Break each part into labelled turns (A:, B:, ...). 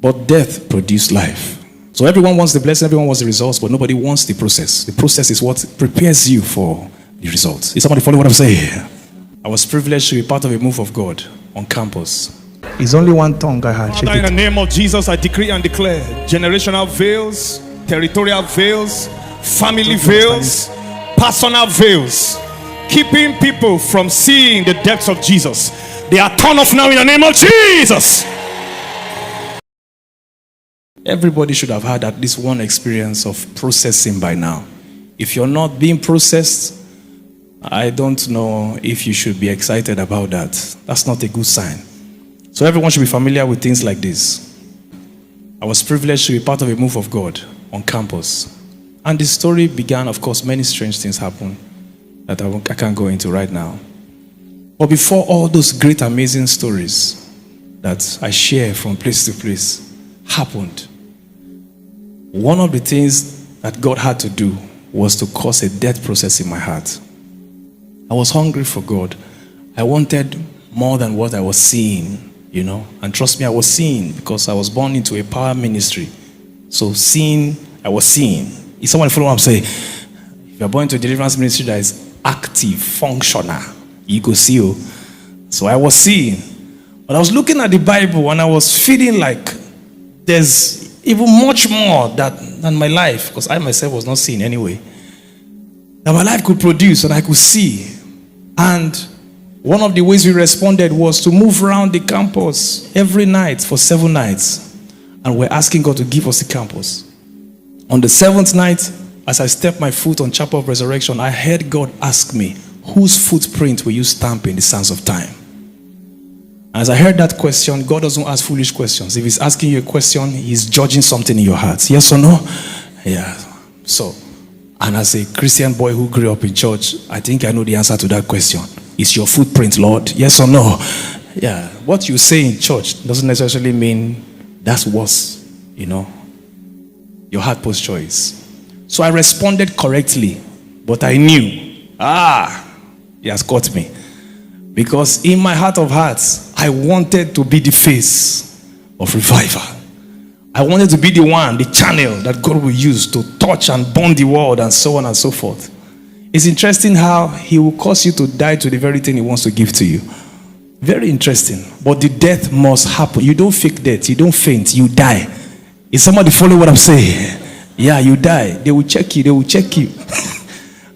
A: But death produced life. So everyone wants the blessing, everyone wants the results, but nobody wants the process. The process is what prepares you for the results. Is somebody following what I'm saying? I was privileged to be part of a move of God on campus. It's only one tongue I had.
B: Father, in the name of Jesus, I decree and declare generational veils, territorial veils, family veils, personal veils, keeping people from seeing the depths of Jesus. They are torn off now in the name of Jesus.
A: Everybody should have had at least one experience of processing by now. If you're not being processed, I don't know if you should be excited about that. That's not a good sign. So everyone should be familiar with things like this. I was privileged to be part of a move of God on campus. And the story began, of course, many strange things happened that I can't go into right now. But before all those great, amazing stories that I share from place to place happened, one of the things that God had to do was to cause a death process in my heart. I was hungry for God. I wanted more than what I was seeing, you know. And trust me, I was seeing because I was born into a power ministry. So seeing, I was seeing. Is someone follow what I'm saying? If you're born into a deliverance ministry that is active, functional, you go see you. So I was seeing. But I was looking at the Bible and I was feeling like there's even much more than my life, because I myself was not seeing anyway, that my life could produce and I could see. And one of the ways we responded was to move around the campus every night for 7 nights. And we're asking God to give us the campus. On the 7th night, as I stepped my foot on Chapel of Resurrection, I heard God ask me, whose footprint will you stamp in the sands of time? As I heard that question, God doesn't ask foolish questions. If he's asking you a question, he's judging something in your heart. Yes or no? Yeah. So, and as a Christian boy who grew up in church, I think I know the answer to that question. Is your footprint, Lord? Yes or no? Yeah. What you say in church doesn't necessarily mean that's what's, you know, your heart post choice. So I responded correctly, but I knew, he has got me. Because in my heart of hearts, I wanted to be the face of revival. I wanted to be the one, the channel that God will use to touch and burn the world and so on and so forth. It's interesting how he will cause you to die to the very thing he wants to give to you. Very interesting. But the death must happen. You don't fake death. You don't faint. You die. Is somebody follow what I'm saying? Yeah, you die. They will check you. They will check you.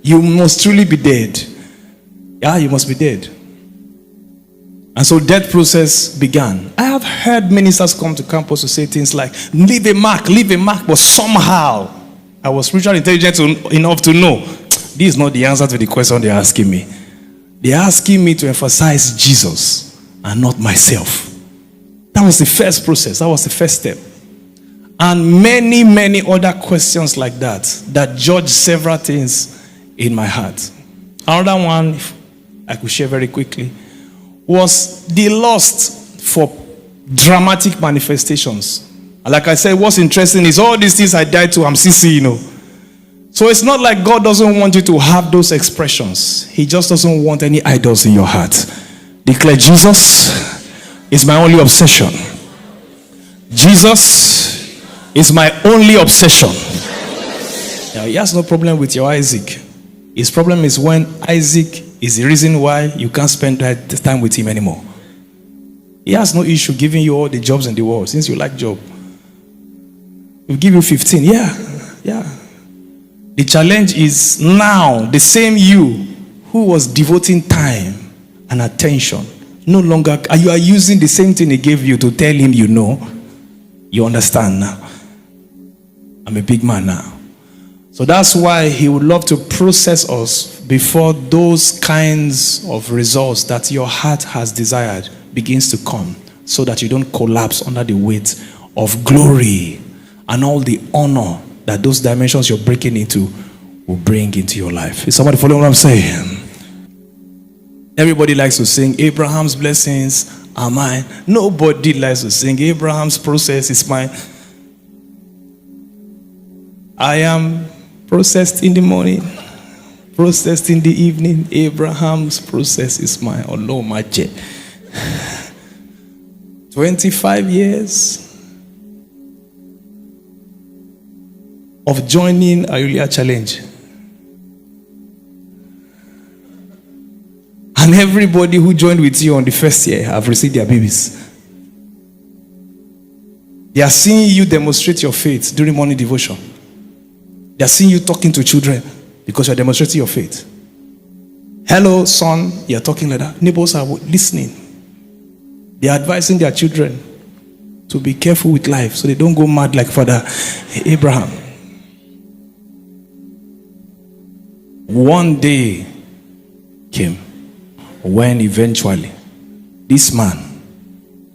A: You must truly be dead. Yeah, you must be dead. And so death process began. I have heard ministers come to campus to say things like, leave a mark, but somehow I was spiritually intelligent enough to know this is not the answer to the question they're asking me. They're asking me to emphasize Jesus and not myself. That was the first process. That was the first step. And many, many other questions like that judge several things in my heart. Another one, if I could share very quickly, was the lust for dramatic manifestations. And like I said, what's interesting is all these things I died to, I'm CC, you know. So it's not like God doesn't want you to have those expressions. He just doesn't want any idols in your heart. Declare, Jesus is my only obsession. Jesus is my only obsession. Now, he has no problem with your Isaac. His problem is when Isaac is the reason why you can't spend that time with him anymore. He has no issue giving you all the jobs in the world, since you like job. He'll give you 15. Yeah. The challenge is now the same you who was devoting time and attention. No longer, you are using the same thing he gave you to tell him you know. You understand now. I'm a big man now. So that's why he would love to process us before those kinds of results that your heart has desired begins to come, so that you don't collapse under the weight of glory and all the honor that those dimensions you're breaking into will bring into your life. Is somebody following what I'm saying? Everybody likes to sing Abraham's blessings are mine. Nobody likes to sing Abraham's process is mine. I am processed in the morning, processed in the evening. Abraham's process is mine. Oh no, my jet. 25 years of joining a earlier challenge. And everybody who joined with you on the first year have received their babies. They are seeing you demonstrate your faith during morning devotion. They are seeing you talking to children because you are demonstrating your faith. Hello, son, you are talking like that. Neighbors are listening. They are advising their children to be careful with life so they don't go mad like Father Abraham. One day came when eventually this man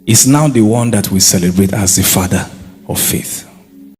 A: is now the one that we celebrate as the father of faith.